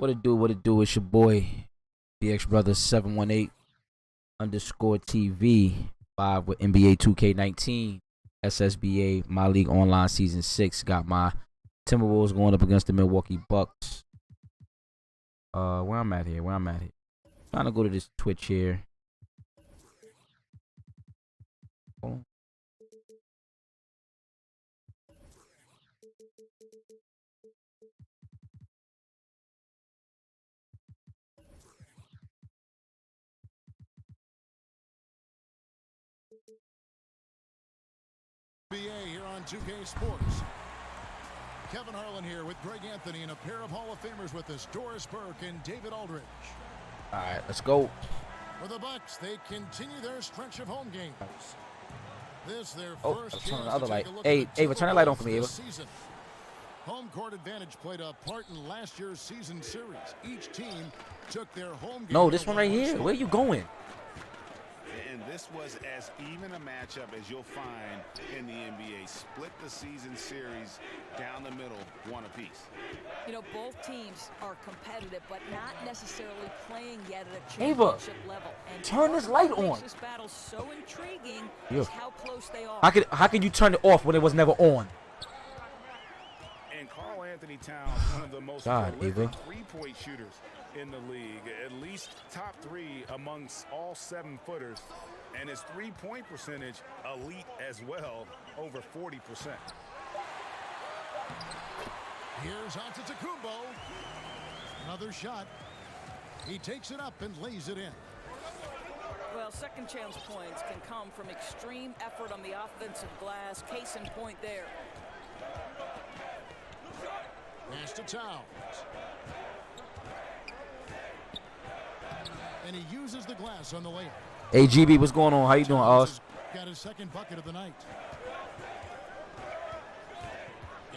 What it do? What it do? It's your boy, BX Brother 718_TV 5 with NBA 2K19, SSBA, My League Online Season 6. Got my Timberwolves going up against the Milwaukee Bucks. Where I'm at here? Trying to go to this Twitch here. Oh. SSBA here on 2K Sports. Kevin Harlan here with Greg Anthony and a pair of Hall of Famers with us, Doris Burke and David Aldridge. All right, let's go. For the Bucks, they continue their stretch of home games. This their first turn chance the other to light. take a look Hey, at the Ava, turn the light on for me, Ava. season. Home court advantage played a part in last year's season series. Each team took their home game. No, this one right here. Where you going? And this was as even a matchup as you'll find in the NBA. Split the season series down the middle, one apiece. You know, both teams are competitive, but not necessarily playing yet at a Ava, championship level. And turn this light what makes on. this battle so intriguing Yeah. is how close they are. How can you turn it off when it was never on? And Karl Anthony Towns, one of the most Ava. prolific three-point shooters in the league, at least top three amongst all 7-footers, and his three-point percentage elite as well, over 40%. Here's Antetokounmpo. Another shot. He takes it up and lays it in. Well, second chance points can come from extreme effort on the offensive glass. Case in point there. Pass to Towns. And he uses the glass on the layup. Hey, GB, what's going on? How you doing, Oz? Got his second bucket of the night.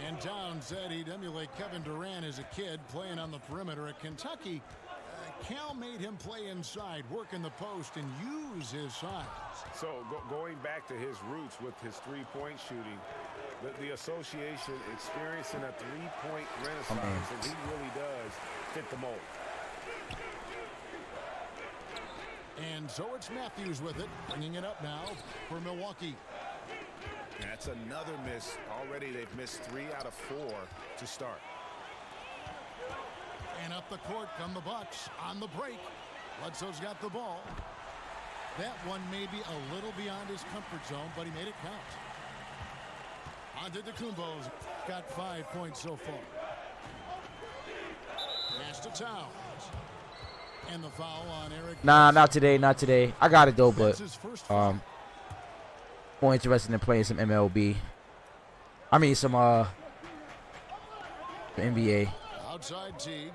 And Towns said he'd emulate Kevin Durant as a kid playing on the perimeter at Kentucky. Cal made him play inside, work in the post, and use his size. So going back to his roots with his three-point shooting, the association experiencing a three-point renaissance, and he really does fit the mold. And so it's Matthews with it, bringing it up now for Milwaukee. That's another miss. Already they've missed 3 out of 4 to start. And up the court come the Bucks on the break. Bledsoe's got the ball. That one may be a little beyond his comfort zone, but he made it count. Antetokounmpo's got 5 points so far. Pass to Towns. And the foul on Eric. Nah, not today. I got it though, but That's his first foul. more interested in playing some MLB. I mean some NBA. Outside Teague.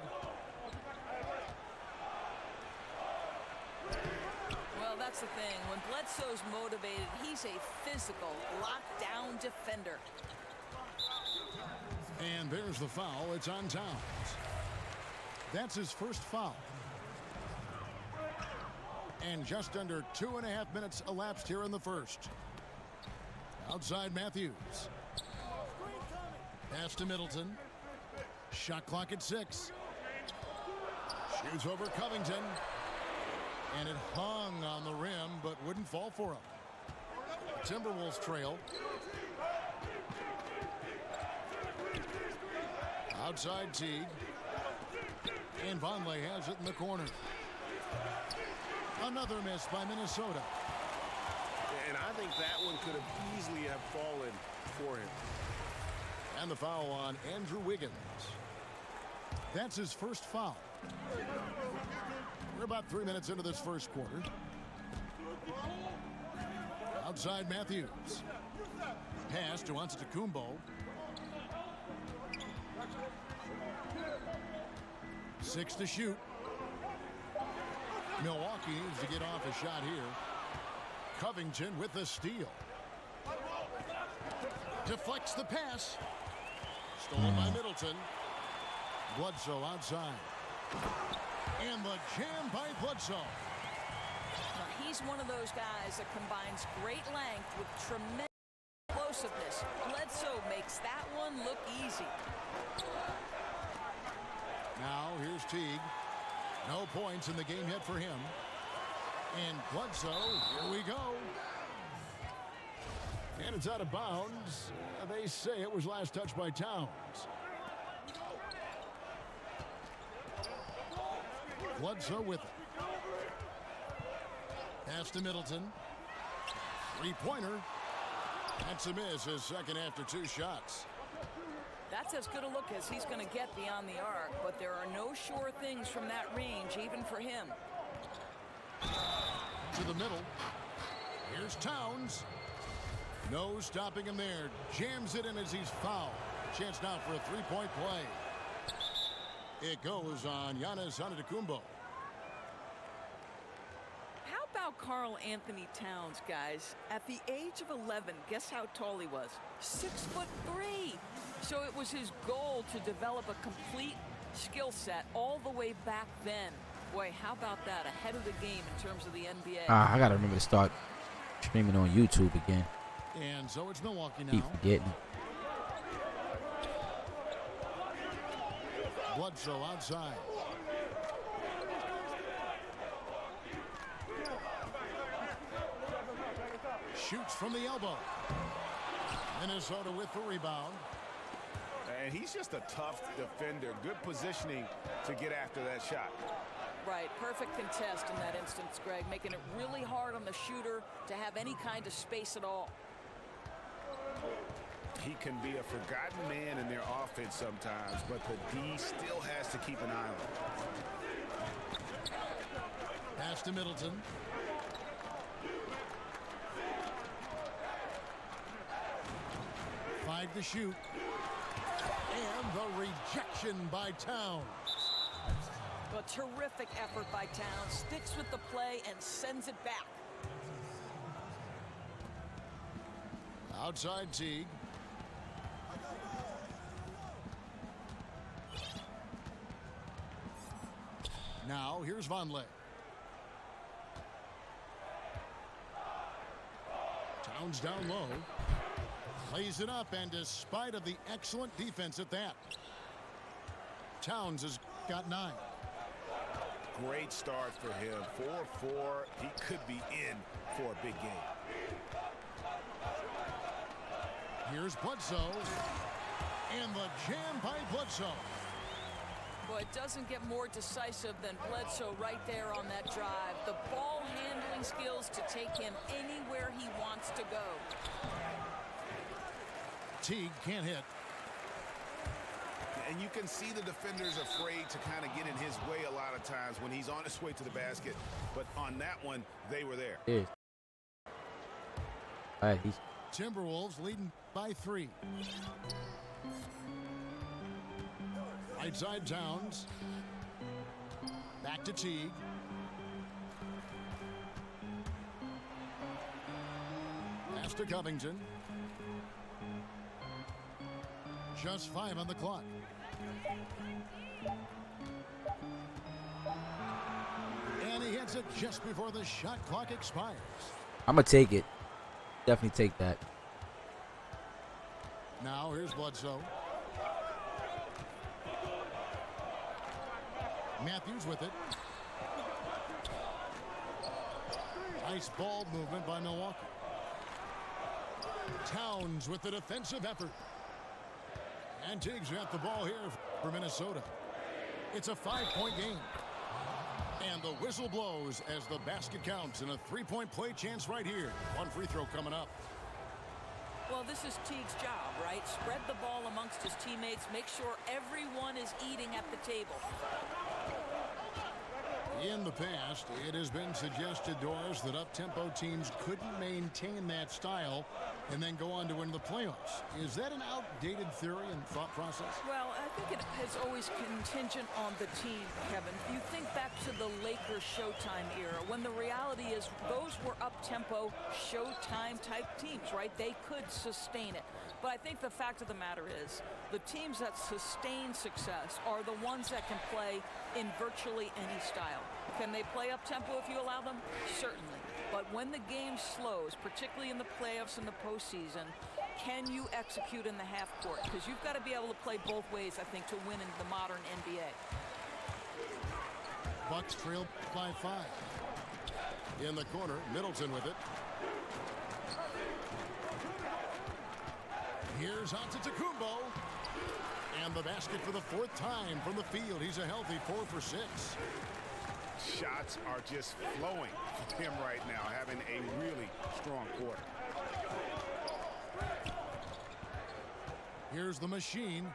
Well, that's the thing. When Bledsoe's motivated, he's a physical, lockdown defender. And there's the foul. It's on Towns. That's his first foul. And just under 2.5 minutes elapsed here in the first. Outside Matthews. Pass to Middleton. Shot clock at 6. Shoots over Covington. And it hung on the rim, but wouldn't fall for him. Timberwolves trail. Outside Teague. And Vonleh has it in the corner. Another miss by Minnesota. And I think that one could have easily have fallen for him. And the foul on Andrew Wiggins. That's his first foul. We're about 3 minutes into this first quarter. Outside Matthews. Pass to Antetokounmpo. 6 to shoot. Milwaukee needs to get off a shot here. Covington with the steal. Deflects the pass. Stolen by Middleton. Bledsoe outside. And the jam by Bledsoe. He's one of those guys that combines great length with tremendous explosiveness. Bledsoe makes that one look easy. Now here's Teague. No points in the game yet for him. And Bledsoe, here we go. And it's out of bounds. They say it was last touched by Towns. Bledsoe with it. Pass to Middleton. Three-pointer. That's a miss, his second after 2 shots. That's as good a look as he's going to get beyond the arc, but there are no sure things from that range, even for him. To the middle. Here's Towns. No stopping him there. Jams it in as he's fouled. Chance now for a three-point play. It goes on Giannis Antetokounmpo. How about Karl Anthony Towns, guys? At the age of 11, guess how tall he was? 6'3". So it was his goal to develop a complete skill set all the way back then. Boy, how about that? Ahead of the game in terms of the NBA. I gotta remember to start streaming on YouTube again. And so it's Milwaukee now. Keep forgetting. Bledsoe outside. Shoots from the elbow. Minnesota with the rebound. And he's just a tough defender. Good positioning to get after that shot. Right, perfect contest in that instance, Greg, making it really hard on the shooter to have any kind of space at all. He can be a forgotten man in their offense sometimes, but the D still has to keep an eye on him. Pass to Middleton. Five to shoot. And the rejection by Towns. A terrific effort by Towns. Sticks with the play and sends it back. Outside Teague. Now here's Vonleh. Towns down low. Plays it up, and despite of the excellent defense at that, Towns has got 9. Great start for him. 4-4. He could be in for a big game. Here's Bledsoe. And the jam by Bledsoe. Boy, it doesn't get more decisive than Bledsoe right there on that drive. The ball handling skills to take him anywhere he wants to go. Teague can't hit. And you can see the defenders afraid to kind of get in his way a lot of times when he's on his way to the basket. But on that one, they were there. Yeah. All right, he's Timberwolves leading by 3. Right side Towns. Back to Teague. Pass to Covington. Just 5 on the clock. And he hits it just before the shot clock expires. I'm gonna take it. Definitely take that. Now here's Bledsoe. Matthews with it. Nice ball movement by Milwaukee. Towns with the defensive effort. And Teague's got the ball here for Minnesota. It's a 5-point game. And the whistle blows as the basket counts, and a 3-point play chance right here. One free throw coming up. Well, this is Teague's job, right? Spread the ball amongst his teammates. Make sure everyone is eating at the table. In the past, it has been suggested to us that up-tempo teams couldn't maintain that style and then go on to win the playoffs. Is that an outdated theory and thought process? Well, I think it is always contingent on the team, Kevin. You think back to the Lakers Showtime era, when the reality is those were up-tempo, Showtime-type teams, right? They could sustain it. But I think the fact of the matter is the teams that sustain success are the ones that can play in virtually any style. Can they play up-tempo if you allow them? Certainly. But when the game slows, particularly in the playoffs and the postseason, can you execute in the half court? Because you've got to be able to play both ways, I think, to win in the modern NBA. Bucks trail by 5. In the corner, Middleton with it. Here's Antetokounmpo. And the basket for the 4th time from the field. He's a healthy 4 for 6. Shots are just flowing for him right now, having a really strong quarter. Here's the machine.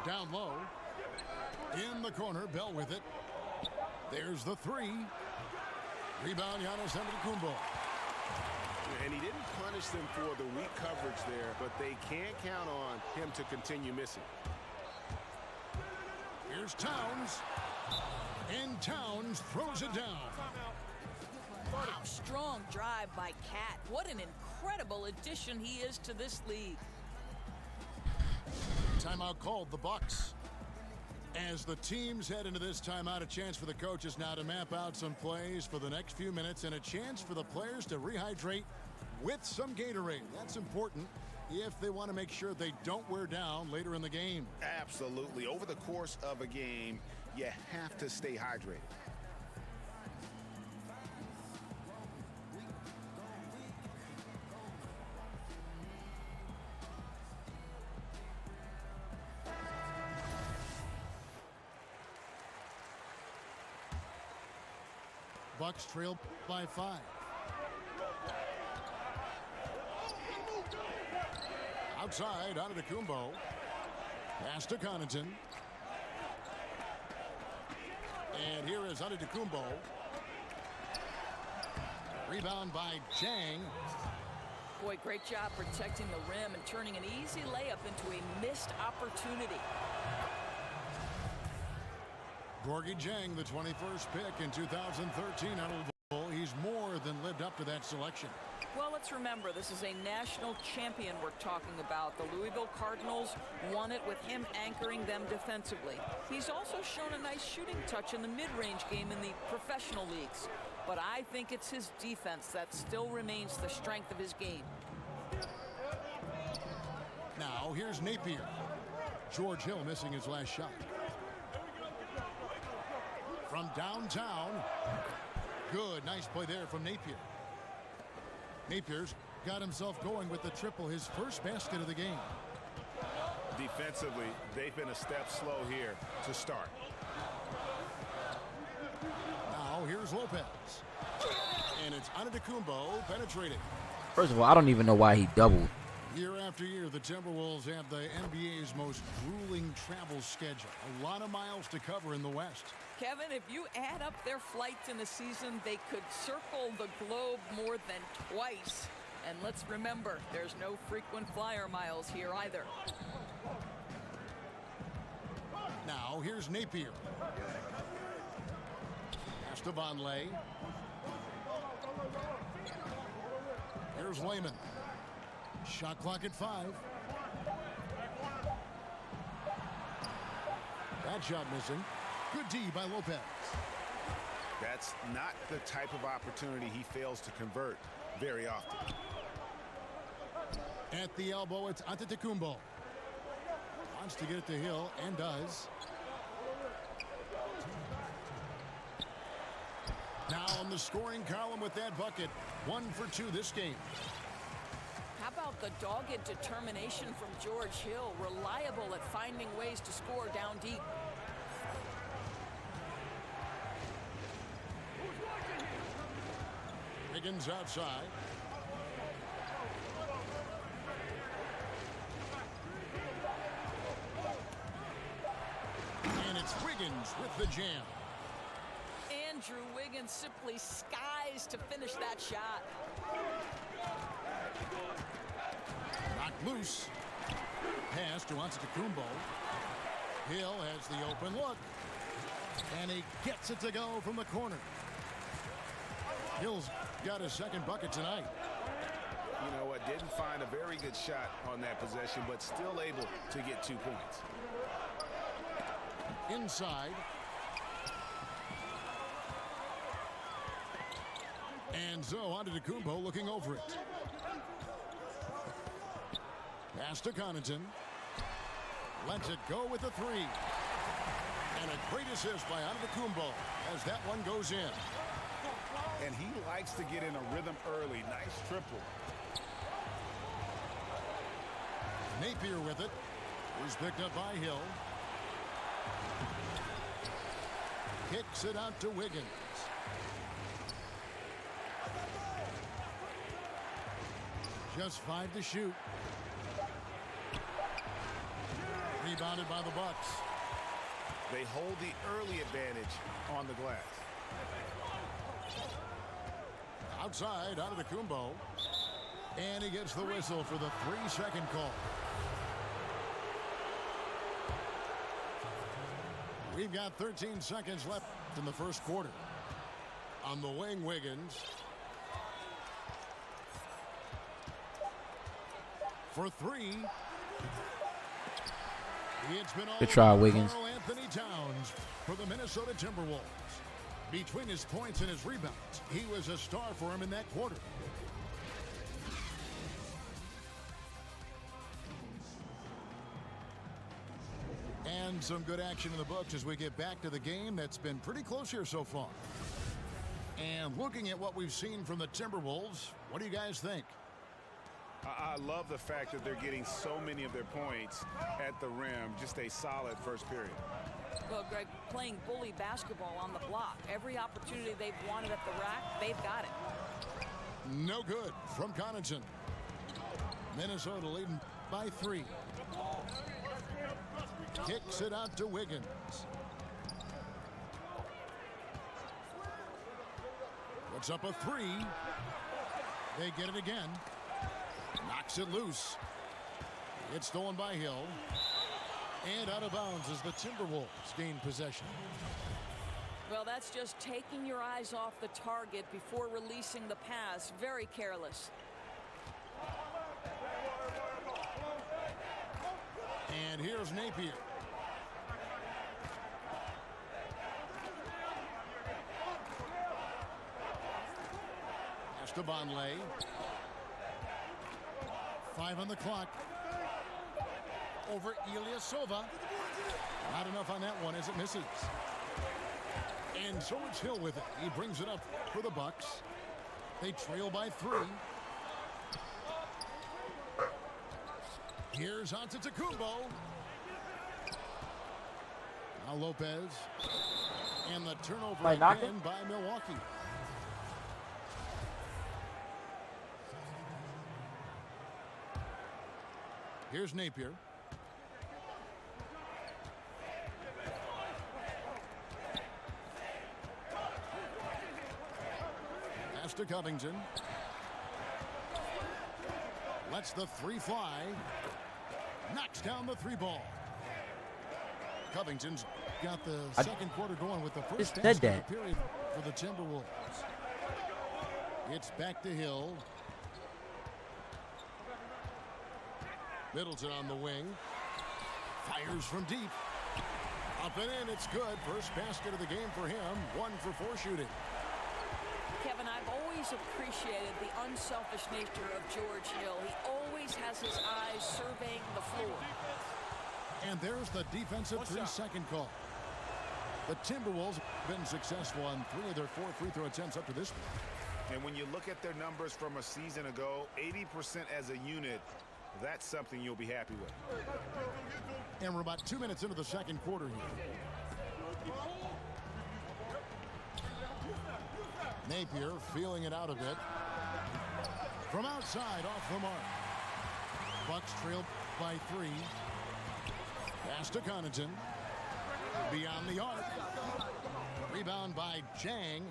Down low. In the corner, Bell with it. There's the 3. Rebound, Giannis Antetokounmpo. And he didn't punish them for the weak coverage there, but they can't count on him to continue missing. Here's Towns. And Towns throws it down. Wow, strong drive by Cat. What an incredible addition he is to this league. Timeout called, the Bucks. As the teams head into this timeout, a chance for the coaches now to map out some plays for the next few minutes and a chance for the players to rehydrate with some Gatorade. That's important if they want to make sure they don't wear down later in the game. Absolutely. Over the course of a game, you have to stay hydrated. Bucks trail by 5. Outside, Antetokounmpo. Pass to Connaughton. And here is Antetokounmpo. Rebound by Jang. Boy, great job protecting the rim and turning an easy layup into a missed opportunity. Gorgie Jang, the 21st pick in 2013 out of Louisville. He's more than lived up to that selection. Well, let's remember, this is a national champion we're talking about. The Louisville Cardinals won it with him anchoring them defensively. He's also shown a nice shooting touch in the mid-range game in the professional leagues. But I think it's his defense that still remains the strength of his game. Now, here's Napier. George Hill missing his last shot. From downtown. Good, nice play there from Napier. Napier's got himself going with the triple, his first basket of the game. Defensively, they've been a step slow here to start. Now here's Lopez. And it's Antetokounmpo penetrating. First of all, I don't even know why he doubled. Year after year, the Timberwolves have the NBA's most grueling travel schedule. A lot of miles to cover in the West. Kevin, if you add up their flights in a season, they could circle the globe more than twice. And let's remember, there's no frequent flyer miles here either. Now, here's Napier. Pass to Vonleh. Here's Layman. Shot clock at 5. That shot missing. Good D by Lopez. That's not the type of opportunity he fails to convert very often. At the elbow, it's Antetokounmpo. Wants to get it to Hill and does. Now on the scoring column with that bucket. 1 for 2 this game. How about the dogged determination from George Hill, reliable at finding ways to score down deep. Wiggins outside. And it's Wiggins with the jam. Andrew Wiggins simply skies to finish that shot. Knocked loose. Pass to Antetokounmpo. Hill has the open look. And he gets it to go from the corner. Hill's got his second bucket tonight. You know what? Didn't find a very good shot on that possession, but still able to get 2 points. Inside. And so Antetokounmpo looking over it. Pass to Connaughton. Lets it go with the three. And a great assist by Antetokounmpo as that one goes in. And he likes to get in a rhythm early. Nice triple. Napier with it. He's picked up by Hill. Kicks it out to Wiggins. Just 5 to shoot. Rebounded by the Bucks. They hold the early advantage on the glass. Outside, Antetokounmpo. And he gets the whistle for the 3-second call. We've got 13 seconds left in the first quarter. On the wing, Wiggins. For three. It's been all Good try, Wiggins. Karl Anthony Towns for the Minnesota Timberwolves. Between his points and his rebounds, he was a star for him in that quarter. And some good action in the books as we get back to the game that's been pretty close here so far. And looking at what we've seen from the Timberwolves, what do you guys think? I love the fact that they're getting so many of their points at the rim. Just a solid first period. Well, Greg, playing bully basketball on the block. Every opportunity they've wanted at the rack, they've got it. No good from Connaughton. Minnesota leading by 3. Kicks it out to Wiggins. Puts up a 3. They get it again. Knocks it loose. It's stolen by Hill. And out of bounds as the Timberwolves gain possession. Well, that's just taking your eyes off the target before releasing the pass. Very careless. And here's Napier. Estebanle. 5 on the clock. Over Ilyasova. Not enough on that one as it misses. And so it's Hill with it. He brings it up for the Bucks. They trail by 3. Here's Antetokounmpo. Now Lopez. And the turnover again by Milwaukee. Here's Napier. Pass to Covington. Lets the 3 fly. Knocks down the 3 ball. Covington's got the second quarter going with the first period for the Timberwolves. It's back to Hill. Middleton on the wing. Fires from deep. Up and in, it's good. First basket of the game for him. 1 for 4 shooting. Kevin, I've always appreciated the unselfish nature of George Hill. He always has his eyes surveying the floor. And there's the defensive 3-second call. The Timberwolves have been successful on 3 of their 4 free throw attempts up to this point. And when you look at their numbers from a season ago, 80% as a unit, that's something you'll be happy with. And we're about 2 minutes into the second quarter here. Napier feeling it out a bit. From outside, off the mark. Bucks trail by 3. Pass to Connaughton. Beyond the arc. Rebound by Chang.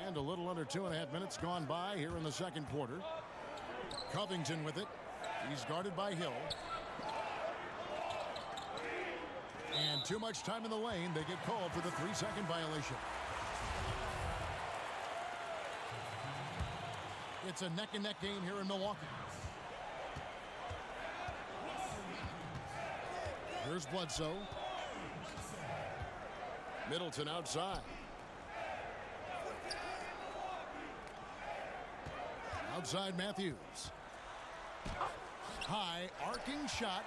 And a little under 2.5 minutes gone by here in the second quarter. Covington with it. He's guarded by Hill. And too much time in the lane. They get called for the 3-second violation. It's a neck-and-neck game here in Milwaukee. Here's Bledsoe. Middleton outside. Outside Matthews. High arcing shot.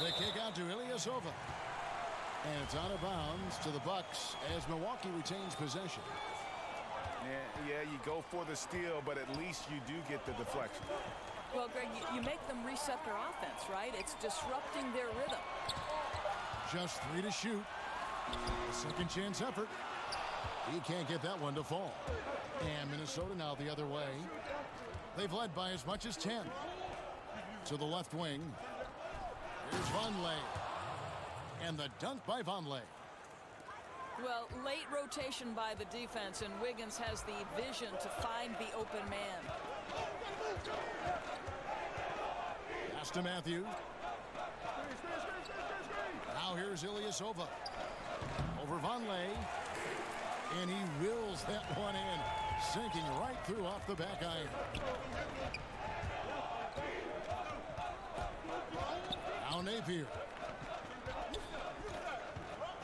The kick out to Ilyasova. And it's out of bounds to the Bucks as Milwaukee retains possession. Yeah, you go for the steal, but at least you do get the deflection. Well, Greg, you make them reset their offense, right? It's disrupting their rhythm. Just 3 to shoot. Second chance effort. He can't get that one to fall. And Minnesota now the other way. They've led by as much as 10. To the left wing. Here's Vonleh. And the dunk by Vonleh. Well, late rotation by the defense, and Wiggins has the vision to find the open man. Pass to Matthews. Now here's Ilyasova. Over Vonleh. And he wills that one in. Sinking right through off the back iron. Now Napier.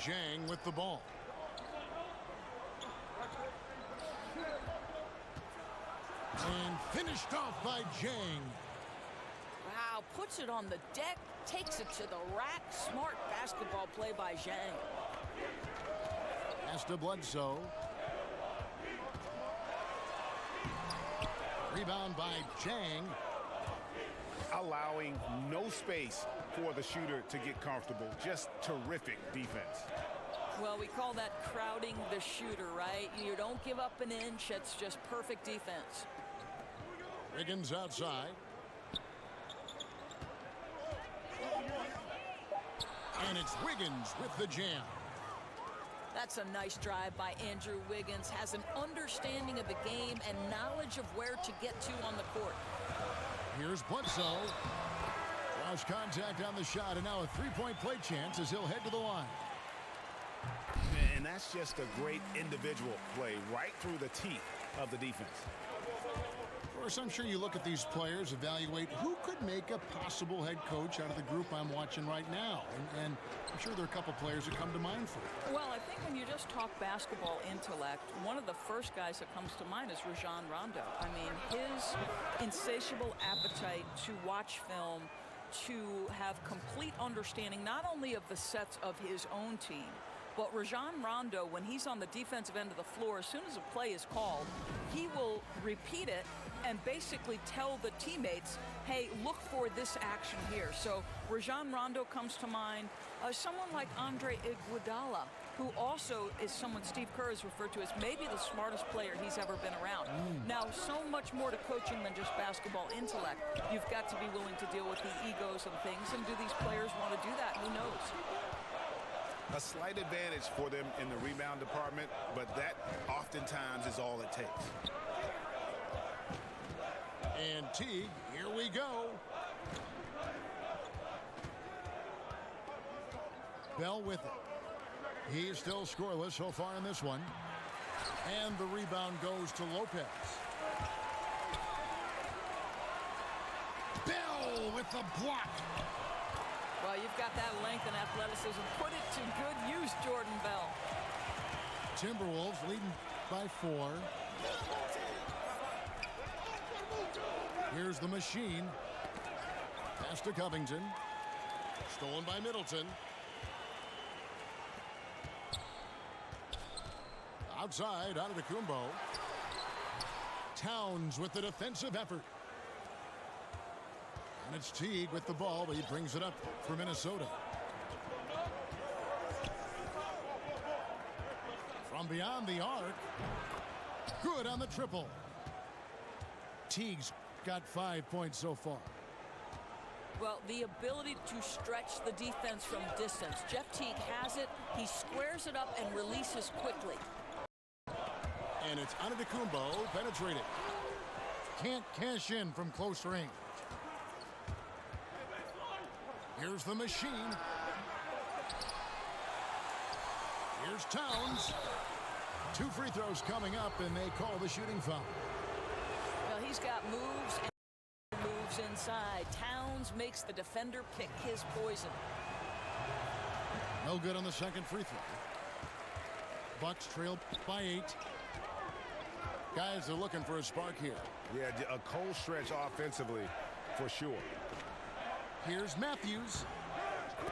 Jang with the ball. And finished off by Jang. Wow, puts it on the deck, takes it to the rack. Smart basketball play by Zhang. Pass to Bledsoe. Rebound by Jang. Allowing no space for the shooter to get comfortable. Just terrific defense. Well, we call that crowding the shooter, right? You don't give up an inch. It's just perfect defense. Wiggins outside. And it's Wiggins with the jam. That's a nice drive by Andrew Wiggins. Has an understanding of the game and knowledge of where to get to on the court. Here's Bledsoe. Draws contact on the shot, and now a three-point play chance as he'll head to the line. And that's just a great individual play right through the teeth of the defense. Of course, I'm sure you look at these players, evaluate who could make a possible head coach out of the group I'm watching right now. And I'm sure there are a couple players that come to mind for you. Well, I think when you just talk basketball intellect, one of the first guys that comes to mind is Rajon Rondo. I mean, his insatiable appetite to watch film, to have complete understanding not only of the sets of his own team, but Rajon Rondo, when he's on the defensive end of the floor, as soon as a play is called, he will repeat it and basically tell the teammates, hey, look for this action here. So Rajon Rondo comes to mind. Someone like Andre Iguodala, who also is someone Steve Kerr has referred to as maybe the smartest player he's ever been around. Now, so much more to coaching than just basketball intellect. You've got to be willing to deal with the egos and things, and do these players want to do that? Who knows? A slight advantage for them in the rebound department, but that oftentimes is all it takes. And Teague, here we go. Bell with it. He's still scoreless so far in this one. And the rebound goes to Lopez. Bell with the block. Well, you've got that length and athleticism. Put it to good use, Jordan Bell. Timberwolves leading by 4. Here's the machine. Pass to Covington. Stolen by Middleton. Outside, Antetokounmpo. Towns with the defensive effort. And it's Teague with the ball, but he brings it up for Minnesota. From beyond the arc. Good on the triple. Teague's got 5 points so far. Well, the ability to stretch the defense from distance. Jeff Teague has it. He squares it up and releases quickly. And it's Antetokounmpo penetrating. Can't cash in from close range. Here's the machine. Here's Towns. 2 free throws coming up, and they call the shooting foul. Well, he's got moves and moves inside. Towns makes the defender pick his poison. No good on the second free throw. Bucks trail by 8. Guys are looking for a spark here. Yeah, a cold stretch offensively for sure. Here's Matthews.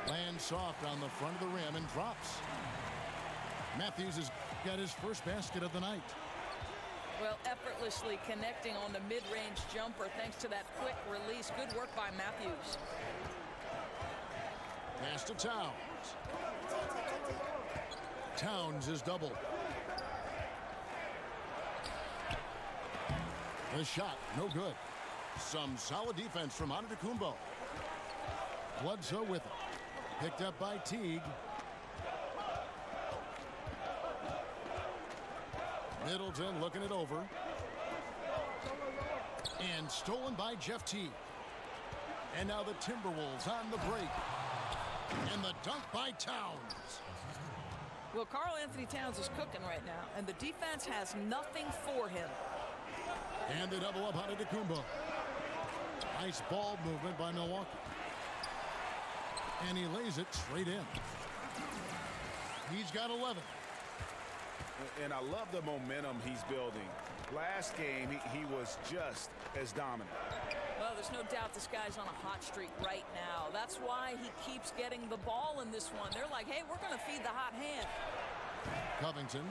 Lands soft on the front of the rim and drops. Matthews has got his first basket of the night. Well, effortlessly connecting on the mid-range jumper thanks to that quick release. Good work by Matthews. Pass to Towns. Towns is doubled. The shot, no good. Some solid defense from Antetokounmpo. Bledsoe with it. Picked up by Teague. Middleton looking it over. And stolen by Jeff Teague. And now the Timberwolves on the break. And the dunk by Towns. Well, Karl Anthony Towns is cooking right now, and the defense has nothing for him. And they double up on Antetokounmpo. Nice ball movement by Milwaukee. And he lays it straight in. He's got 11. And I love the momentum he's building. Last game, he was just as dominant. Well, there's no doubt this guy's on a hot streak right now. That's why he keeps getting the ball in this one. They're like, hey, we're going to feed the hot hand. Covington.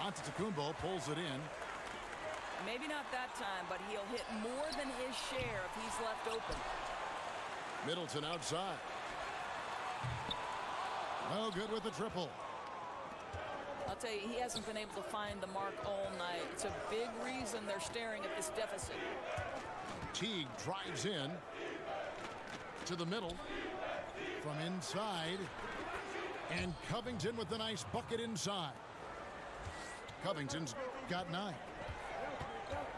Antetokounmpo pulls it in. Maybe not that time, but he'll hit more than his share if he's left open. Middleton outside. No good with the triple. I'll tell you, he hasn't been able to find the mark all night. It's a big reason they're staring at this deficit. Teague drives in to the middle from inside. And Covington with the nice bucket inside. Covington's got 9.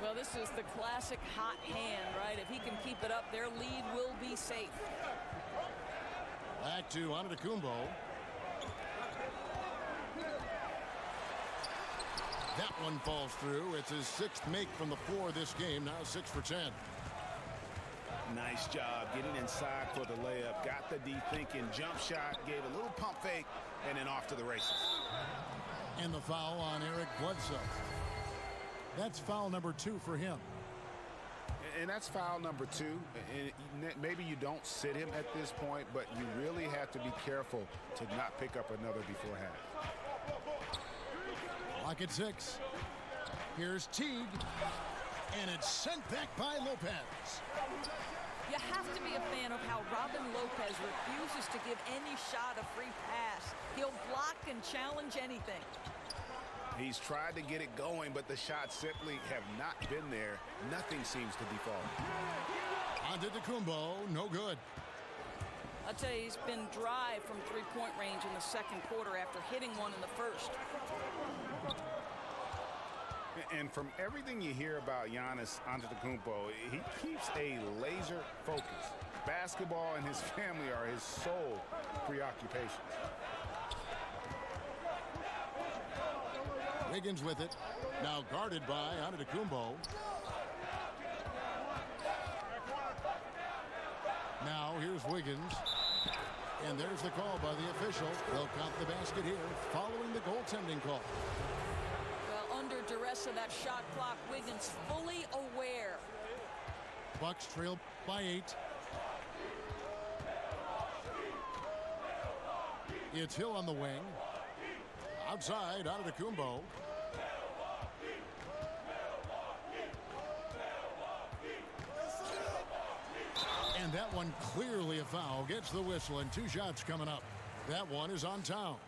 Well, this is the classic hot hand, right? If he can keep it up, their lead will be safe. Back to Antetokounmpo. That one falls through. It's his 6th make from the floor this game. Now 6 for 10. Nice job getting inside for the layup. Got the D thinking. Jump shot. Gave a little pump fake. And then off to the races. And the foul on Eric Bledsoe. That's foul number 2 for him. And that's foul number 2. And maybe you don't sit him at this point, but you really have to be careful to not pick up another before half. Lock at 6. Here's Teague. And it's sent back by Lopez. You have to be a fan of how Robin Lopez refuses to give any shot a free pass. He'll block and challenge anything. He's tried to get it going, but the shots simply have not been there. Nothing seems to be falling. Antetokounmpo, no good. I'll tell you, he's been dry from three-point range in the second quarter after hitting one in the first. And from everything you hear about Giannis Antetokounmpo, he keeps a laser focus. Basketball and his family are his sole preoccupations. Wiggins with it. Now guarded by Antetokounmpo. Now here's Wiggins. And there's the call by the official. They'll count the basket here following the goaltending call. Well, under duress of that shot clock, Wiggins fully aware. Bucks trail by 8. It's Hill on the wing. Outside, Antetokounmpo. And that one clearly a foul. Gets the whistle and 2 shots coming up. That one is on Towns.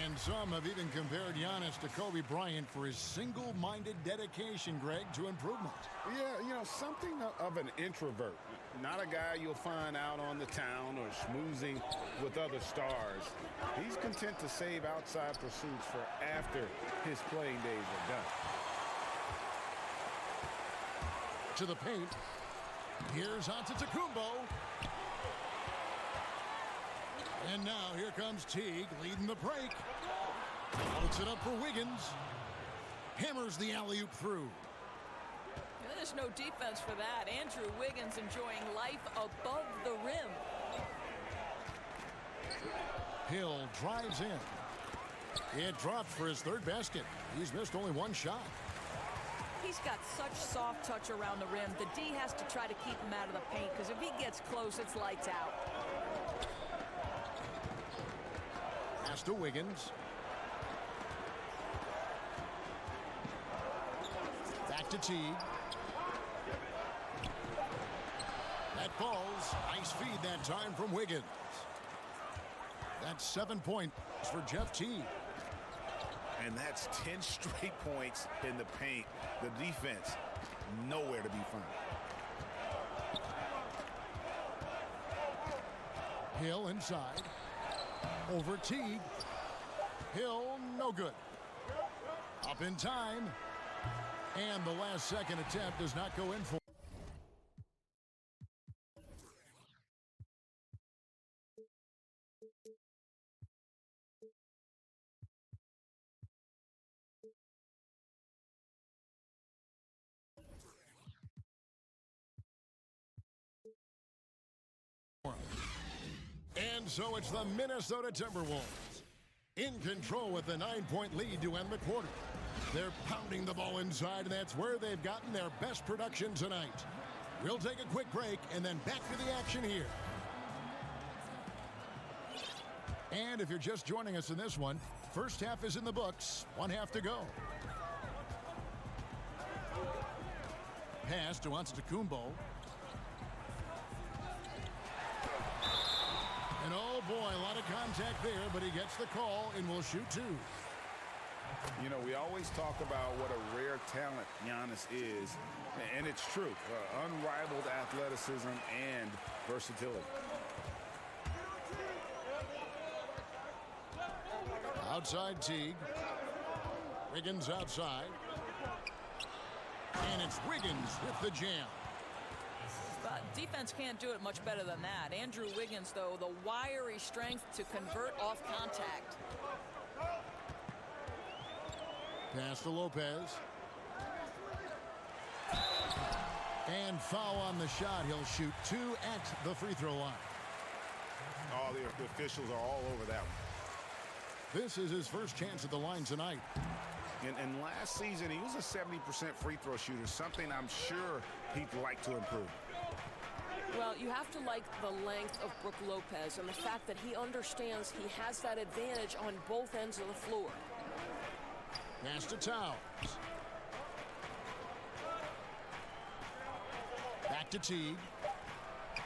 And some have even compared Giannis to Kobe Bryant for his single-minded dedication, Greg, to improvement. Yeah, you know, something of an introvert. Not a guy you'll find out on the town or schmoozing with other stars. He's content to save outside pursuits for after his playing days are done. To the paint. Here's Antetokounmpo. And now here comes Teague leading the break. Floats it up for Wiggins. Hammers the alley-oop through. There's no defense for that. Andrew Wiggins enjoying life above the rim. Hill drives in. It drops for his 3rd basket. He's missed only 1 shot. He's got such soft touch around the rim. The D has to try to keep him out of the paint because if he gets close, it's lights out. Pass to Wiggins. Back to Teague. That falls. Nice feed that time from Wiggins. That's 7 points for Jeff Teague. And that's 10 straight points in the paint. The defense, nowhere to be found. Hill inside. Over Teague. Hill, no good. Up in time. And the last second attempt does not go in for. And so it's the Minnesota Timberwolves in control with a 9-point lead to end the quarter. They're pounding the ball inside, and that's where they've gotten their best production tonight. We'll take a quick break and then back to the action here. And if you're just joining us in this one, first half is in the books, 1 half to go. Pass to Antetokounmpo. And oh boy, a lot of contact there, but he gets the call and will shoot 2. You know, we always talk about what a rare talent Giannis is, and it's true. Unrivaled athleticism and versatility. Outside Teague. Wiggins outside. And it's Wiggins with the jam. But defense can't do it much better than that. Andrew Wiggins, though, the wiry strength to convert off contact. Pass to Lopez. And foul on the shot. He'll shoot 2 at the free throw line. Oh, the officials are all over that one. This is his first chance at the line tonight. And last season, he was a 70% free throw shooter, something I'm sure he'd like to improve. Well, you have to like the length of Brook Lopez and the fact that he understands he has that advantage on both ends of the floor. Pass to Towns. Back to Teague.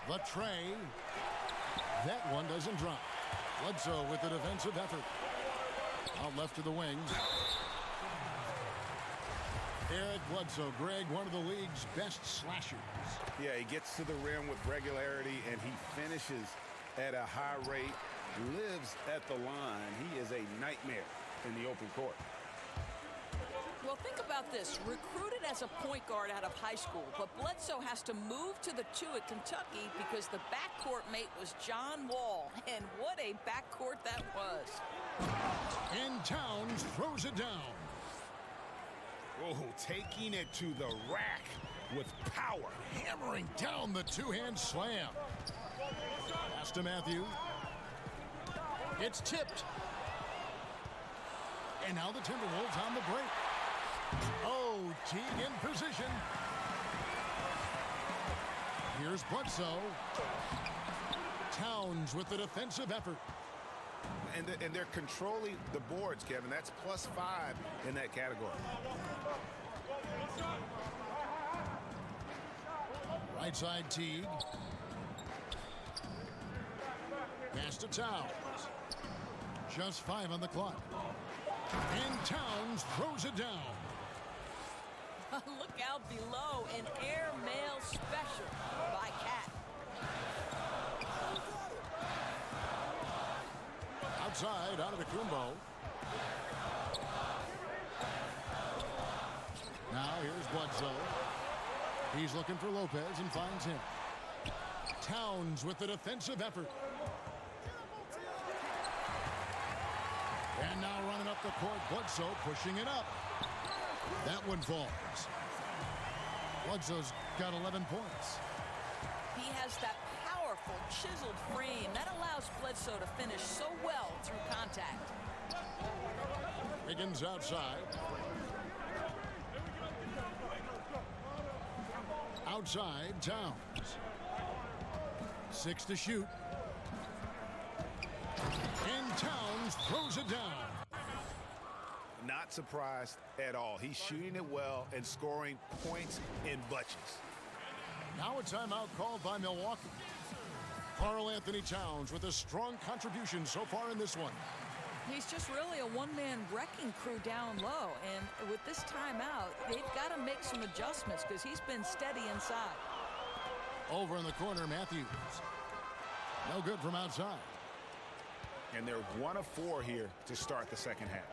The tray. That one doesn't drop. Bledsoe with the defensive effort. Out left to the wing. Eric Bledsoe, Greg, one of the league's best slashers. Yeah, he gets to the rim with regularity, and he finishes at a high rate, lives at the line. He is a nightmare in the open court. Well, think about this. Recruited as a point guard out of high school, but Bledsoe has to move to the 2 at Kentucky because the backcourt mate was John Wall. And what a backcourt that was. And Towns throws it down. Oh, taking it to the rack with power. Hammering down the two-hand slam. Pass to Matthew. It's tipped. And now the Timberwolves on the break. Oh, Teague in position. Here's Bledsoe. Towns with the defensive effort. And they're controlling the boards, Kevin. That's +5 in that category. Right side Teague. Pass to Towns. Just 5 on the clock. And Towns throws it down. Look out below, an airmail special by Cat. Outside, Antetokounmpo. Now here's Bledsoe. He's looking for Lopez and finds him. Towns with the defensive effort. And now running up the court, Bledsoe pushing it up. That one falls. Bledsoe's got 11 points. He has that powerful, chiseled frame that allows Bledsoe to finish so well through contact. Wiggins outside. outside, Towns. 6 to shoot. And Towns throws it down. Not surprised at all. He's shooting it well and scoring points in bunches. Now a timeout called by Milwaukee. Karl Anthony Towns with a strong contribution so far in this one. He's just really a one-man wrecking crew down low. And with this timeout, they've got to make some adjustments because he's been steady inside. Over in the corner, Matthews. No good from outside. And they're 1 of 4 here to start the second half.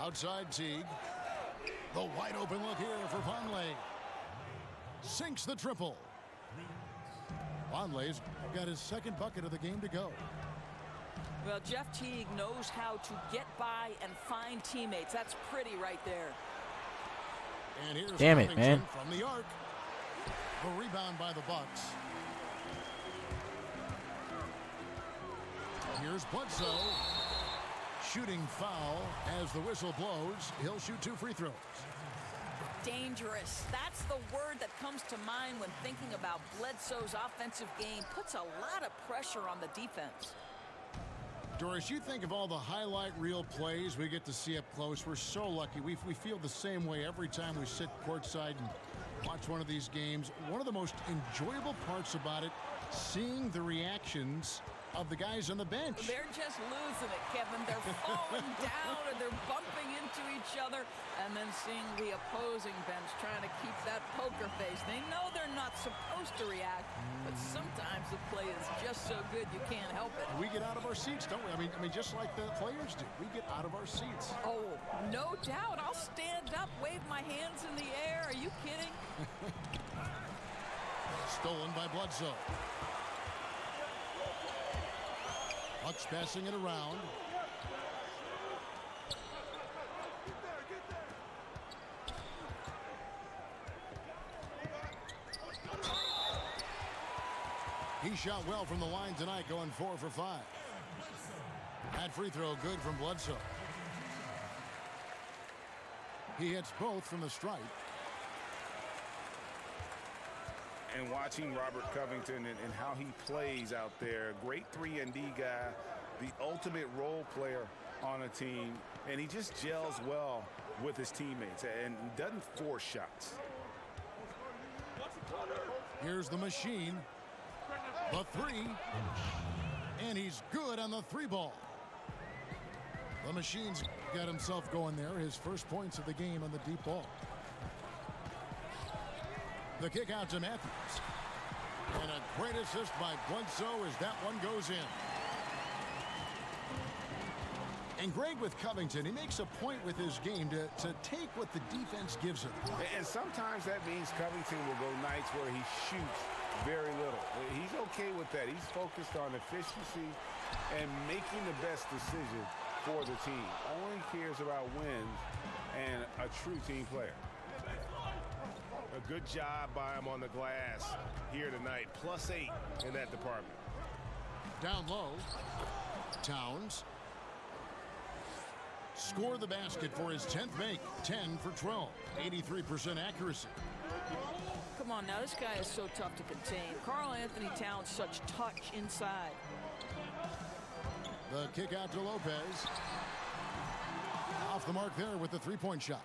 Outside Teague. The wide open look here for Vonleh. Sinks the triple. Vonleh's got his second bucket of the game to go. Well, Jeff Teague knows how to get by and find teammates. That's pretty right there. And here's Damn it, Covington man. from the arc. The rebound by the Bucks. Here's Bledsoe. Shooting foul as the whistle blows. He'll shoot 2 free throws. Dangerous. That's the word that comes to mind when thinking about Bledsoe's offensive game. Puts a lot of pressure on the defense. Doris, you think of all the highlight reel plays we get to see up close. We're so lucky. We feel the same way every time we sit courtside and watch one of these games. One of the most enjoyable parts about it, seeing the reactions of the guys on the bench. They're just losing it, Kevin. They're falling down and they're bumping into each other, and then seeing the opposing bench trying to keep that poker face. They know they're not supposed to react, but sometimes the play is just so good you can't help it. We get out of our seats, don't we? I mean, just like the players do. We get out of our seats. Oh, no doubt. I'll stand up, wave my hands in the air. Are you kidding? Stolen by Bledsoe. Bucks passing it around. He shot well from the line tonight, going 4 for 5. That free throw good from Bledsoe. He hits both from the stripe. And watching Robert Covington and how he plays out there, great 3-and-D guy, the ultimate role player on a team, and he just gels well with his teammates and doesn't force shots. Here's the machine. The 3. And he's good on the 3 ball. The machine's got himself going there. His first points of the game on the deep ball. The kick out to Matthews. And a great assist by Bledsoe as that one goes in. And Greg with Covington, he makes a point with his game to take what the defense gives him. And sometimes that means Covington will go nights where he shoots very little. He's okay with that. He's focused on efficiency and making the best decision for the team. Only cares about wins and a true team player. A good job by him on the glass here tonight. +8 in that department. Down low. Towns. Score the basket for his 10th make. 10 for 12. 83% accuracy. Come on now, this guy is so tough to contain. Karl Anthony Towns, such touch inside. The kick out to Lopez. Off the mark there with the 3-point shot.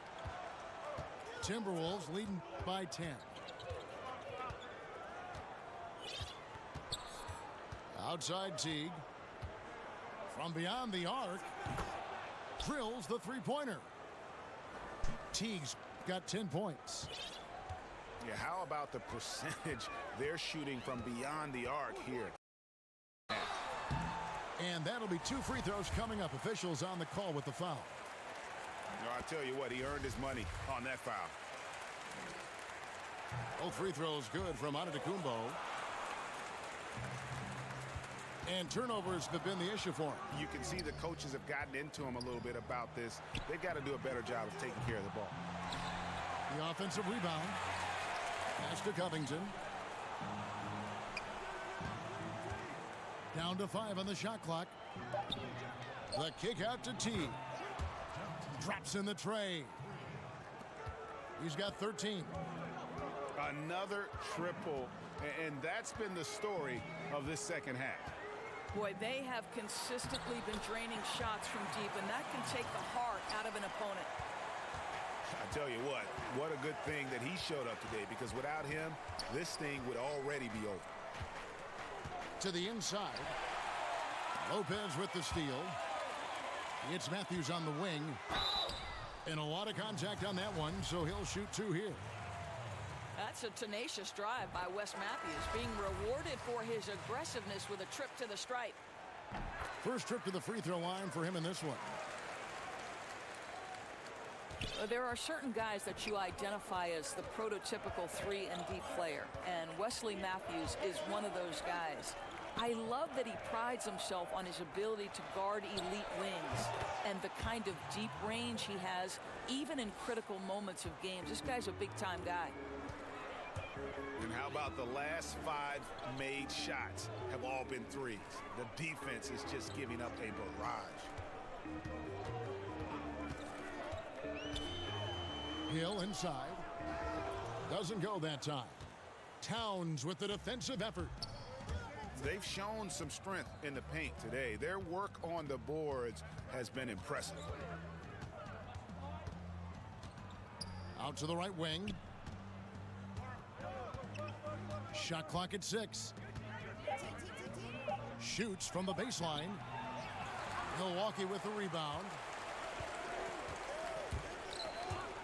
Timberwolves leading by 10. Outside Teague. From beyond the arc. Drills the 3-pointer. Teague's got 10 points. Yeah, how about the percentage they're shooting from beyond the arc here? And that'll be 2 free throws coming up. Officials on the call with the foul. No, I tell you what, he earned his money on that foul. Both free throws good from Antetokounmpo. And turnovers have been the issue for him. You can see the coaches have gotten into him a little bit about this. They've got to do a better job of taking care of the ball. The offensive rebound. Pass to Covington. Down to 5 on the shot clock. The kick out to T. Drops in the tray. He's got 13. Another triple, and that's been the story of this second half. Boy, they have consistently been draining shots from deep, and that can take the heart out of an opponent. I tell you what a good thing that he showed up today, because without him, this thing would already be over. To the inside. Lopez with the steal. It's Matthews on the wing. And a lot of contact on that one, so he'll shoot 2 here. That's a tenacious drive by Wes Matthews, being rewarded for his aggressiveness with a trip to the stripe. First trip to the free throw line for him in this one. There are certain guys that you identify as the prototypical 3-and-D player, and Wesley Matthews is one of those guys. I love that he prides himself on his ability to guard elite wings and the kind of deep range he has, even in critical moments of games. This guy's a big-time guy. And how about the last 5 made shots have all been threes? The defense is just giving up a barrage. Hill inside. Doesn't go that time. Towns with the defensive effort. They've shown some strength in the paint today. Their work on the boards has been impressive. Out to the right wing. Shot clock at 6. Shoots from the baseline. Milwaukee with the rebound.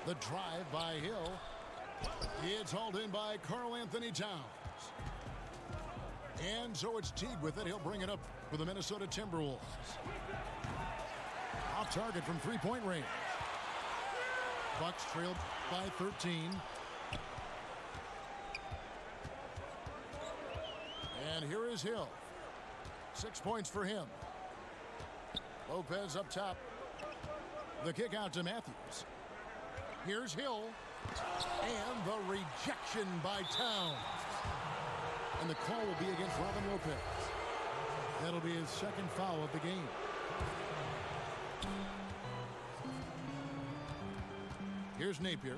The drive by Hill. It's hauled in by Karl Anthony Towns. And so it's Teague with it. He'll bring it up for the Minnesota Timberwolves. Off target from three-point range. Bucks trailed by 13. And here is Hill. 6 points for him. Lopez up top. The kick out to Matthews. Here's Hill. And the rejection by Towns. And the call will be against Robin Lopez. That'll be his second foul of the game. Here's Napier.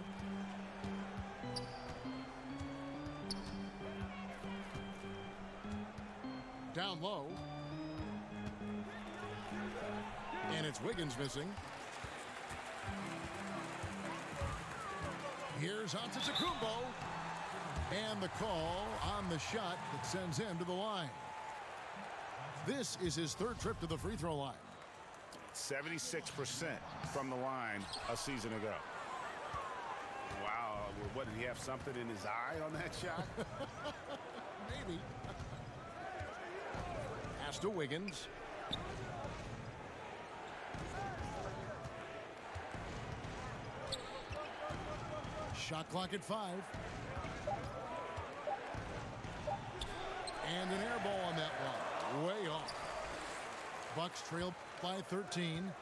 Down low. And it's Wiggins missing. Here's Antetokounmpo. And the call on the shot that sends him to the line. This is his 3rd trip to the free throw line. 76% from the line a season ago. Wow, what, did he have something in his eye on that shot? Maybe. Pass to Wiggins. Shot clock at 5. And an air ball on that one. Way off. Bucks trail by 13.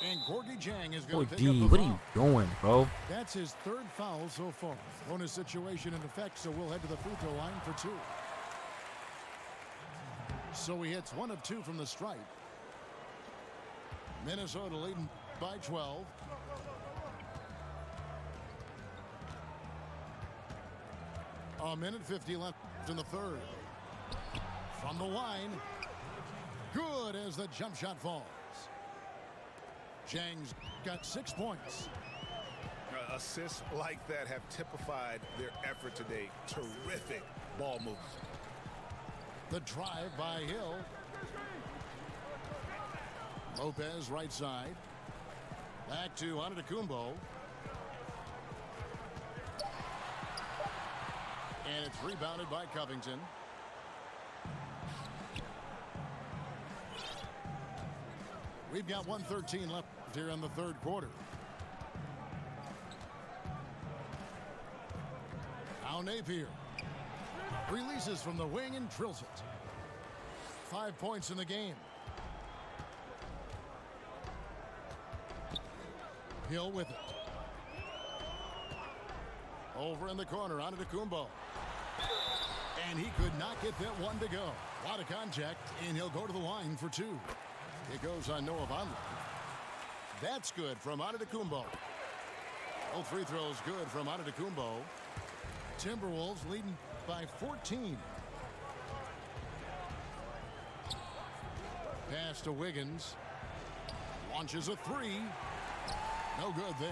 And Gorgie Jang is going to pick up the what are foul. you doing, bro? That's his 3rd foul so far. Bonus situation in effect, so we'll head to the free throw line for 2. So he hits 1 of 2 from the stripe. Minnesota leading by 12. A minute 50 left in the 3rd. From the line. Good as the jump shot falls. Jang's got 6 points. Assists like that have typified their effort today. Terrific ball movement. The drive by Hill. Lopez right side. Back to Antetokounmpo. And it's rebounded by Covington. We've got 1:13 left here in the 3rd quarter. Now Napier releases from the wing and drills it. 5 points in the game. Hill with it. Over in the corner, Antetokounmpo. And he could not get that one to go. A lot of contact, and he'll go to the line for 2. It goes on Noah Vonleh. That's good from Antetokounmpo. Both free throws good from Antetokounmpo. Timberwolves leading by 14. Pass to Wiggins. Launches a three. No good there.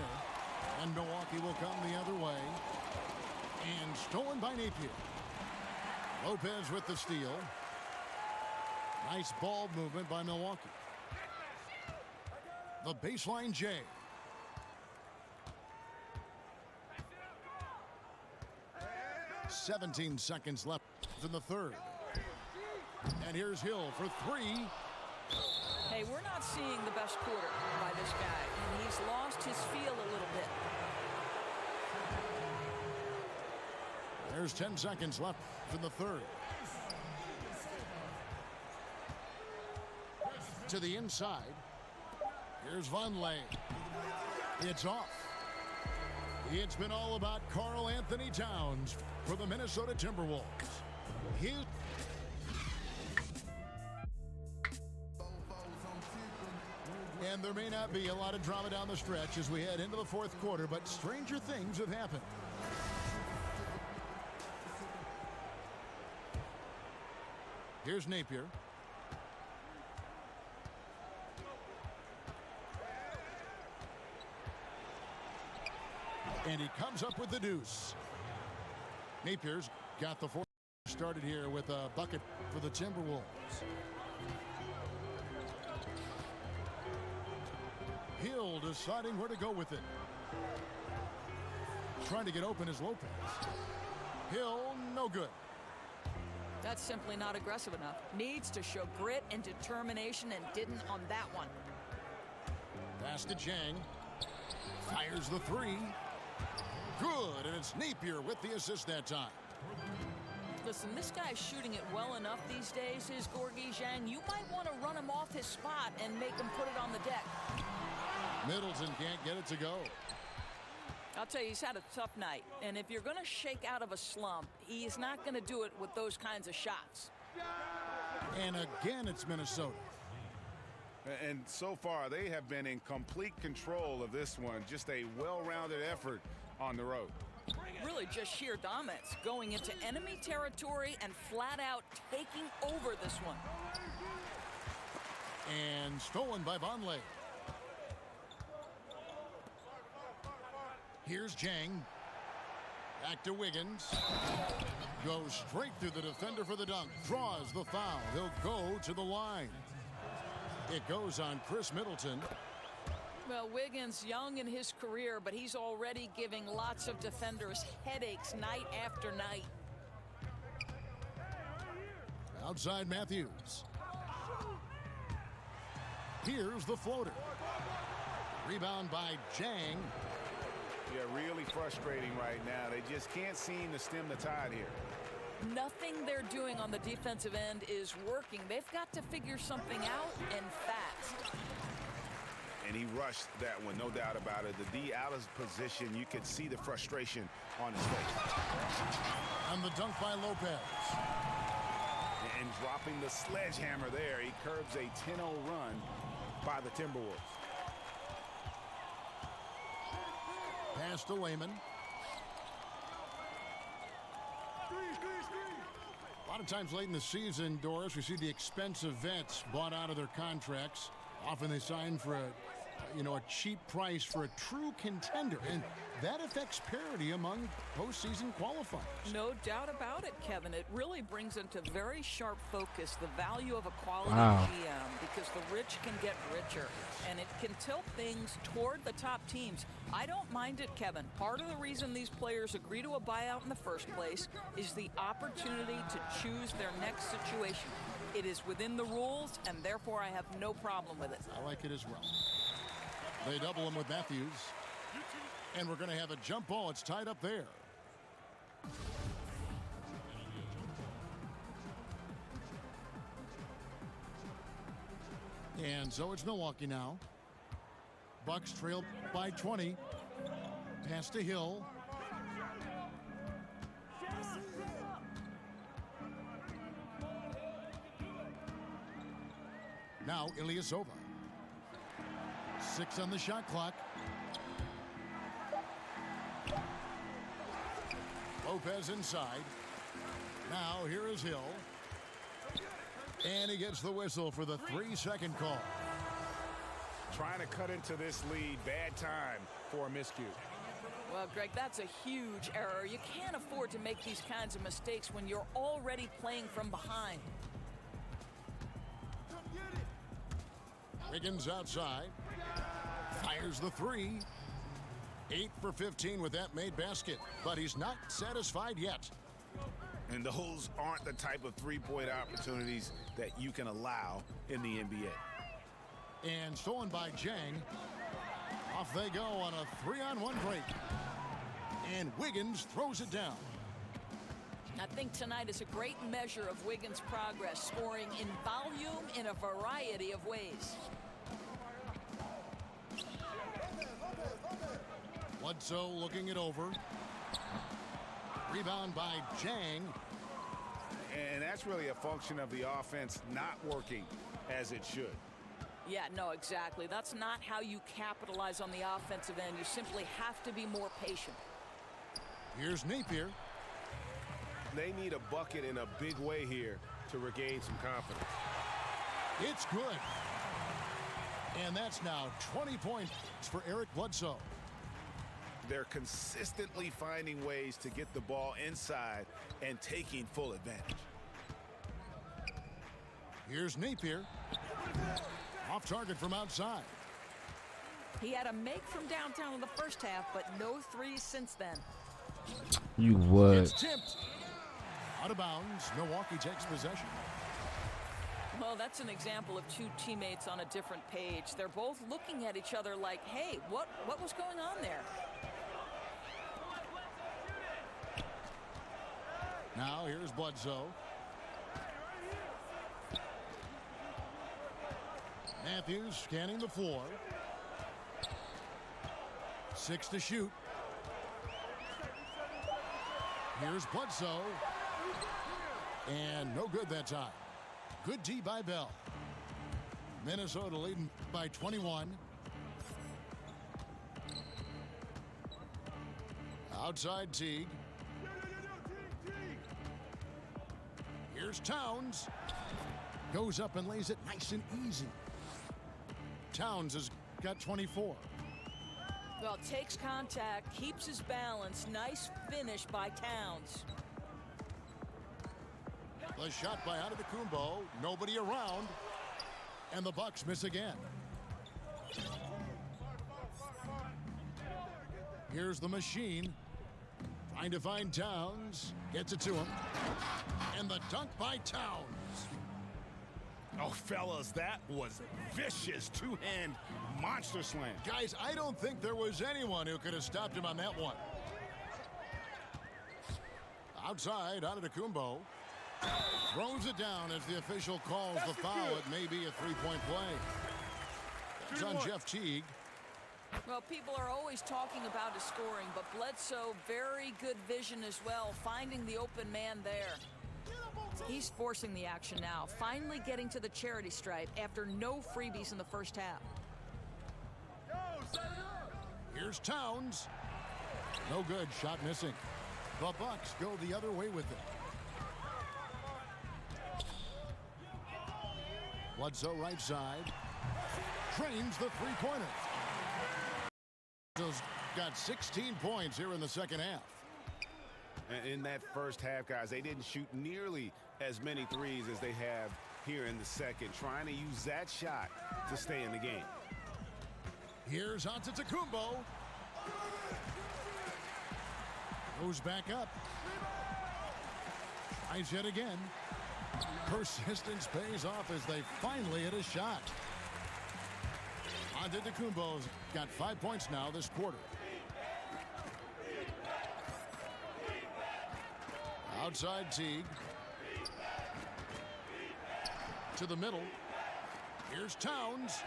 And Milwaukee will come the other way. And stolen by Napier. Lopez with the steal. Nice ball movement by Milwaukee. The baseline J. "17 seconds left in the third. And here's Hill for three. Hey, we're not seeing the best quarter by this guy, and he's lost his feel a little bit. There's 10 seconds left in the third. To the inside. Here's Vonleh. It's off. It's been all about Karl Anthony Towns for the Minnesota Timberwolves. And there may not be a lot of drama down the stretch as we head into the fourth quarter, but stranger things have happened. Here's Napier. And he comes up with the deuce. Napier's got the fourth started here with a bucket for the Timberwolves. Hill deciding where to go with it. Trying to get open is Lopez. Hill, no good. That's simply not aggressive enough. Needs to show grit and determination, and didn't on that one. Pass to Chang. Fires the three. Good, and it's Napier with the assist that time. Listen, this guy's shooting it well enough these days, is Gorgui Dieng. You might want to run him off his spot and make him put it on the deck. Middleton can't get it to go. I'll tell you, he's had a tough night. And if you're going to shake out of a slump, he's not going to do it with those kinds of shots. And again, it's Minnesota. And so far, they have been in complete control of this one. Just a well-rounded effort on the road. Really just sheer dominance, going into enemy territory and flat out taking over this one. And stolen by Vonleh. Here's Jang. Back to Wiggins. Goes straight through the defender for the dunk. Draws the foul. He'll go to the line. It goes on Chris Middleton. Well, Wiggins, young in his career, but he's already giving lots of defenders headaches night after night. Outside Matthews. Here's the floater. Rebound by Jang. Yeah, really frustrating right now. They just can't seem to stem the tide here. Nothing they're doing on the defensive end is working. They've got to figure something out, and fast. And he rushed that one, no doubt about it. The D out of position, you could see the frustration on his face. And the dunk by Lopez. And dropping the sledgehammer there, he curbs a 10-0 run by the Timberwolves. Pass to Layman. A lot of times late in the season, Doris, we see the expensive vets bought out of their contracts. Often they sign for a cheap price for a true contender, and that affects parity among postseason qualifiers. No doubt about it, Kevin. It really brings into very sharp focus the value of a quality GM, because the rich can get richer, and it can tilt things toward the top teams. I don't mind it, Kevin. Part of the reason these players agree to a buyout in the first place is the opportunity to choose their next situation. It is within the rules, and therefore I have no problem with it. I like it as well. They double him with Matthews. And we're going to have a jump ball. It's tied up there. And so it's Milwaukee now. Bucks trail by 20. Pass to Hill. Now Ilyasova. 6 on the shot clock. Lopez inside. Now here is Hill. And he gets the whistle for the 3-second call. Trying to cut into this lead. Bad time for a miscue. Well, Greg, that's a huge error. You can't afford to make these kinds of mistakes when you're already playing from behind. Wiggins outside. Fires the 3. 8 for 15 with that made basket. But he's not satisfied yet. And those aren't the type of three-point opportunities that you can allow in the NBA. And stolen by Jang. Off they go on a 3-on-1 break. And Wiggins throws it down. I think tonight is a great measure of Wiggins' progress, scoring in volume in a variety of ways. Bledsoe looking it over. Rebound by Jang. And that's really a function of the offense not working as it should. Yeah, no, exactly. That's not how you capitalize on the offensive end. You simply have to be more patient. Here's Napier. They need a bucket in a big way here to regain some confidence. It's good. And that's now 20 points for Eric Bledsoe. They're consistently finding ways to get the ball inside and taking full advantage. Here's Napier. Off target from outside. He had a make from downtown in the first half, but no threes since then. You would. It's tipped. Out of bounds. Milwaukee takes possession. Well, that's an example of two teammates on a different page. They're both looking at each other like, hey, what was going on there? Now here's Bledsoe. Matthews scanning the floor. 6 to shoot. Here's Bledsoe. And no good that time. Good D by Bell. Minnesota leading by 21. Outside Teague. Here's Towns. Goes up and lays it nice and easy. Towns has got 24. Well, takes contact, keeps his balance. Nice finish by Towns. The shot by Antetokounmpo. Nobody around. And the Bucks miss again. Here's the machine. Trying to find Towns. Gets it to him. And the dunk by Towns. Oh, fellas, that was vicious two-hand monster slam. Guys, I don't think there was anyone who could have stopped him on that one. Outside, Antetokounmpo throws it down as the official calls the foul. It may be a three-point play. It's on Jeff Teague. Well, people are always talking about his scoring, but Bledsoe, very good vision as well, finding the open man there. He's forcing the action now, finally getting to the charity stripe after no freebies in the first half. Here's Towns. No good. Shot missing. The Bucks go the other way with it. Bledsoe right side. Trains the three-pointer. Bledsoe's got 16 points here in the second half. In that first half, guys, they didn't shoot nearly as many threes as they have here in the second, trying to use that shot to stay in the game. Here's Antetokounmpo. Goes back up. Tries yet again. Persistence pays off as they finally hit a shot. Antetokounmpo's got 5 points now this quarter. Outside Teague. To the middle. Here's Towns.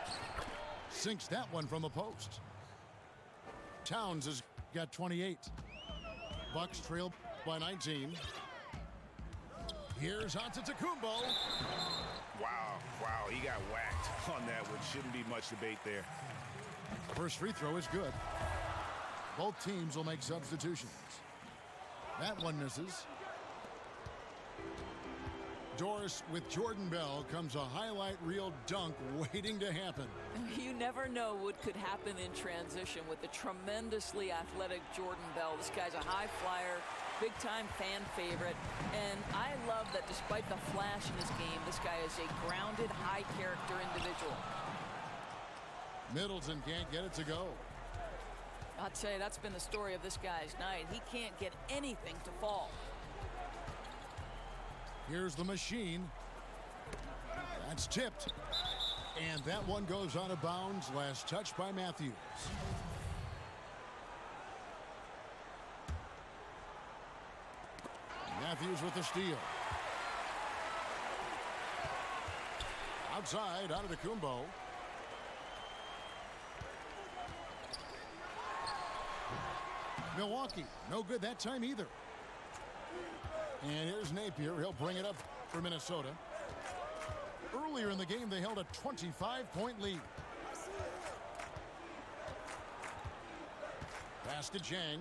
Sinks that one from the post. Towns has got 28. Bucks trail by 19. Here's Antetokounmpo. Wow, he got whacked on that one. Shouldn't be much debate there. First free throw is good. Both teams will make substitutions. That one misses. Doris, with Jordan Bell comes a highlight reel dunk waiting to happen. You never know what could happen in transition with the tremendously athletic Jordan Bell. This guy's a high flyer, big-time fan favorite, and I love that despite the flash in his game, this guy is a grounded, high-character individual. Middleton can't get it to go. I'll tell you, that's been the story of this guy's night. He can't get anything to fall. Here's the machine. That's tipped. And that one goes out of bounds. Last touch by Matthews. Matthews with the steal. Outside, out of the Kumbo. Milwaukee, no good that time either. And here's Napier. He'll bring it up for Minnesota. Earlier in the game, they held a 25-point lead. Pass to Chang.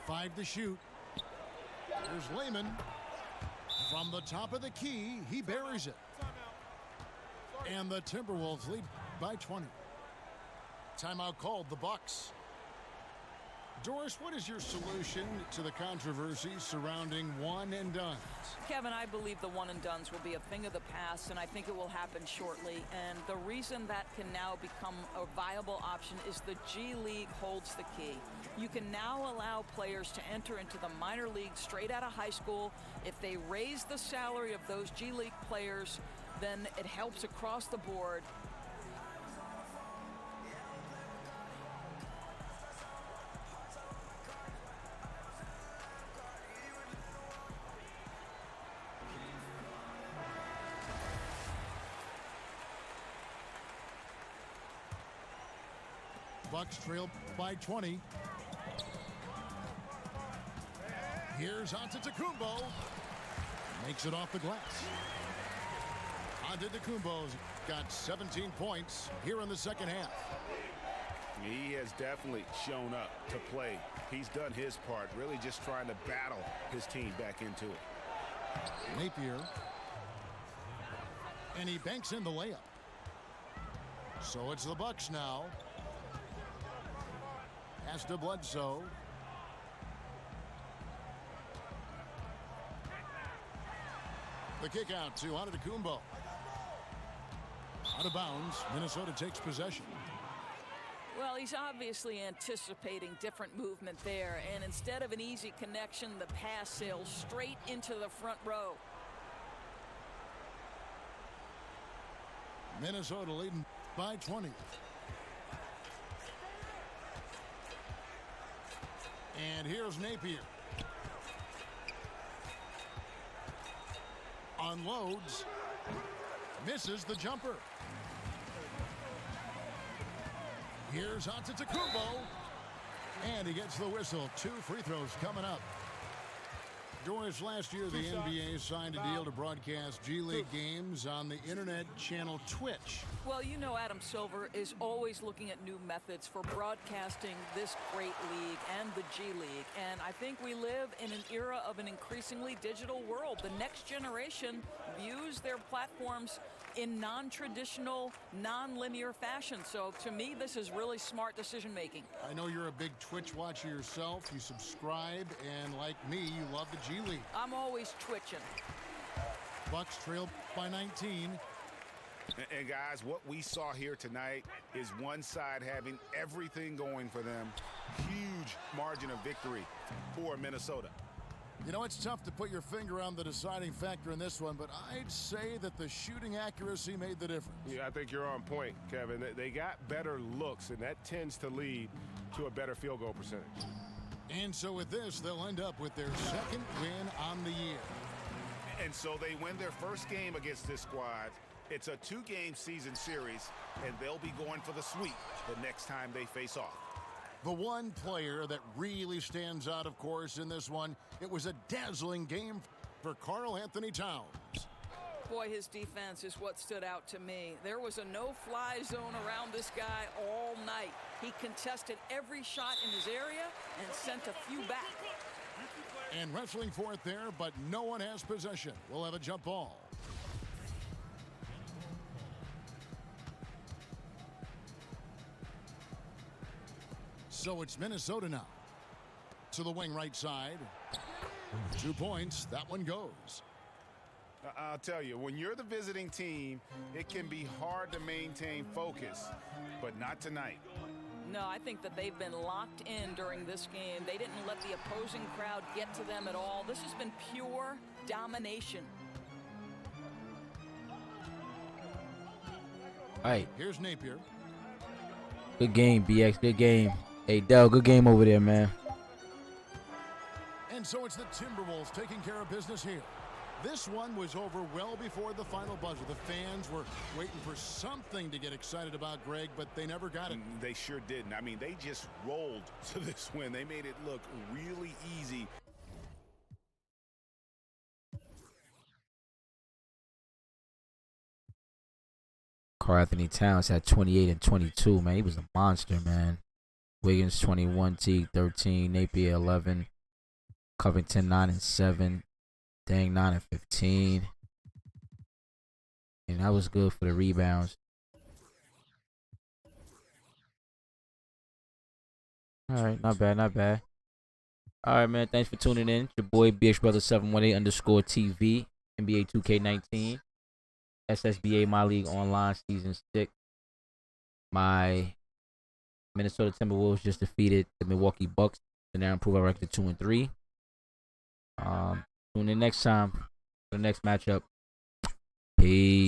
5 to shoot. Here's Lehman. From the top of the key, he buries it. And the Timberwolves lead by 20. Timeout called, the Bucks. Doris, what is your solution to the controversy surrounding one and dones? Kevin, I believe the one and dones will be a thing of the past, and I think it will happen shortly. And the reason that can now become a viable option is the G League holds the key. You can now allow players to enter into the minor league straight out of high school. If they raise the salary of those G League players, then it helps across the board. Bucks trail by 20. Here's Antetokounmpo. Makes it off the glass. Antetokounmpo's got 17 points here in the second half. He has definitely shown up to play. He's done his part, really just trying to battle his team back into it. Napier. And he banks in the layup. So it's the Bucks now. Pass to Bledsoe. The kick out to Antetokounmpo. Out of bounds. Minnesota takes possession. Well, he's obviously anticipating different movement there, and instead of an easy connection, the pass sails straight into the front row. Minnesota leading by 20. And here's Napier. Unloads. Misses the jumper. Here's Antetokounmpo. And he gets the whistle. 2 free throws coming up. Doris, last year the NBA signed a deal to broadcast G League games on the internet channel Twitch. Well, you know Adam Silver is always looking at new methods for broadcasting this great league and the G League. And I think we live in an era of an increasingly digital world. The next generation views their platforms in non-traditional, non-linear fashion. So to me, this is really smart decision making. I know you're a big Twitch watcher yourself. You subscribe, and like me, you love the G League. I'm always twitching. Bucks trail by 19. And guys, what we saw here tonight is one side having everything going for them. Huge margin of victory for Minnesota. You know, it's tough to put your finger on the deciding factor in this one, but I'd say that the shooting accuracy made the difference. Yeah, I think you're on point, Kevin. They got better looks, and that tends to lead to a better field goal percentage. And so with this, they'll end up with their second win on the year. And so they win their first game against this squad. It's a 2-game season series, and they'll be going for the sweep the next time they face off. The one player that really stands out, of course, in this one, it was a dazzling game for Karl Anthony Towns. Boy, his defense is what stood out to me. There was a no-fly zone around this guy all night. He contested every shot in his area and sent a few back. And wrestling for it there, but no one has possession. We'll have a jump ball. So it's Minnesota now. To the wing right side. 2 points. That one goes. I'll tell you, when you're the visiting team, it can be hard to maintain focus, but not tonight. No, I think that they've been locked in during this game. They didn't let the opposing crowd get to them at all. This has been pure domination. All right. Here's Napier. Good game, BX. Good game. Hey, Dell, good game over there, man. And so it's the Timberwolves taking care of business here. This one was over well before the final buzzer. The fans were waiting for something to get excited about, Greg, but they never got it. They sure didn't. I mean, they just rolled to this win. They made it look really easy. Karl-Anthony Towns had 28 and 22, man. He was a monster, man. Wiggins 21, Teague 13, Napier 11, Covington 9 and 7, Dang 9 and 15. And that was good for the rebounds. All right, not bad, not bad. All right, man. Thanks for tuning in. Your boy BXBrother718_TV, NBA 2K19, SSBA My League Online Season 6. My Minnesota Timberwolves just defeated the Milwaukee Bucks to now improve our record to 2-3. Tune in next time for the next matchup. Peace.